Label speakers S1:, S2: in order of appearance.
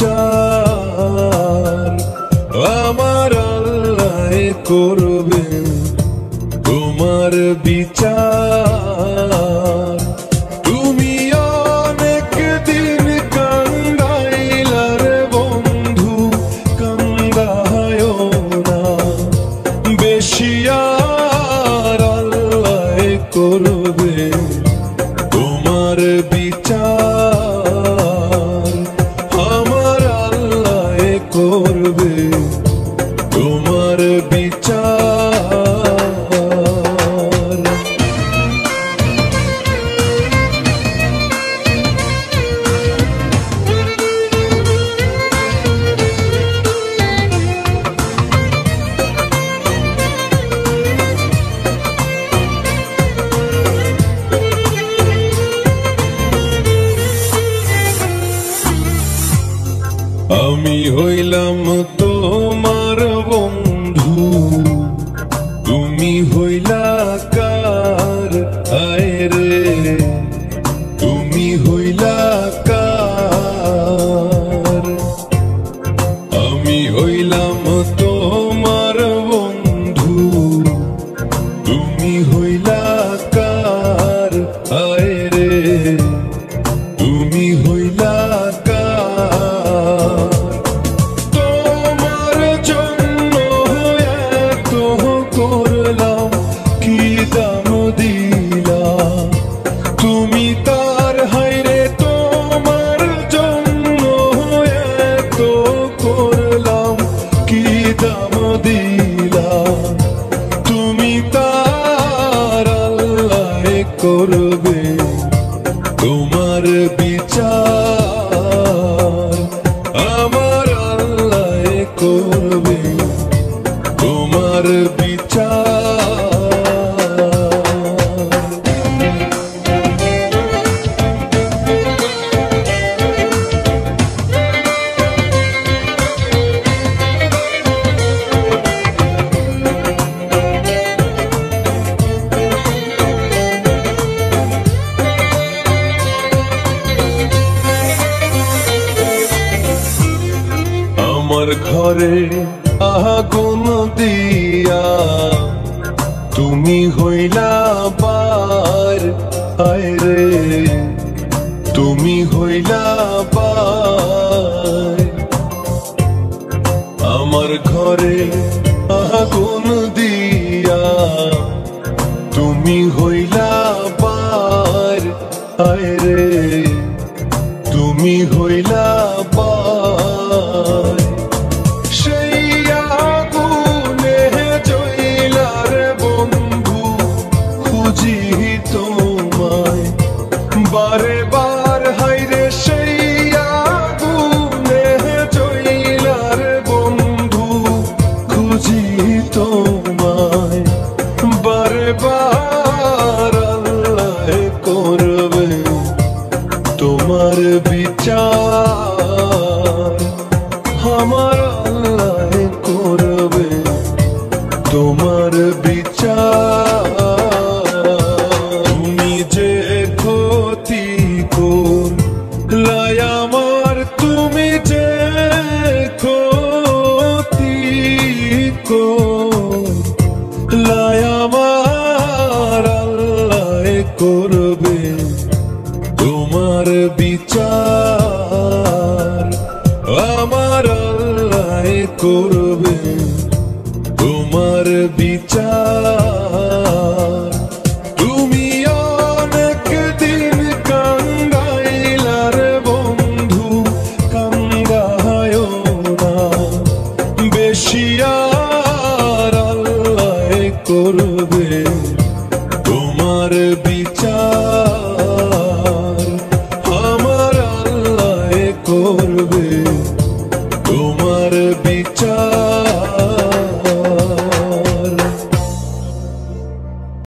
S1: বিচার আমার আল্লাহ করবে তোমার বিচার। তুমি অনেক দিন কান্দাইলার বন্ধু, কান্দায়ও না বেশি, আর আল্লাহ করবে তোমার বিচার আমার আল্লাহ করবে তোমার বিচার। আমি হইলাম তোমার বন্ধু, তুমি হইলা কার? আয় রে তুমি হইলা কার? আমি হইলাম তোমার বন্ধু, তুমি হইলা কার? আয় রে তুমি হইলা কার? তোমার জন্য এত করলাম, কি দাম দিলাম তুমি তার? হায়রে তোমার জন্য এত করলাম, কি দাম দিলাম তুমি তার? আল্লাহ করবে তোমার বিচার আমার আল্লাহ করবে তোমার বিচার। আমার ঘরে আগুন দিয়া তুমি হইলা পার, আয় রে তুমি হইলা পার। আমার ঘরে আগুন দিয়া তুমি হইলা পার, আয় রে তুমি হইলা পার। সেই আগুনে জ্বলার বন্ধু খুঁজি তোমায় বারে বার, হায়রে সেই আগুনে জ্বলার বন্ধু খুঁজি তোমায় বারে বার। আল্লাহ করবে তোমার বিচার আমার আল্লাহ করবে তোমার বিচার। তুমি যে ক্ষতি করলাই আমার, তুমি যে ক্ষতি করলাই আমার, আল্লাহ করবে তোমার বিচার আমার আল্লাহ করবে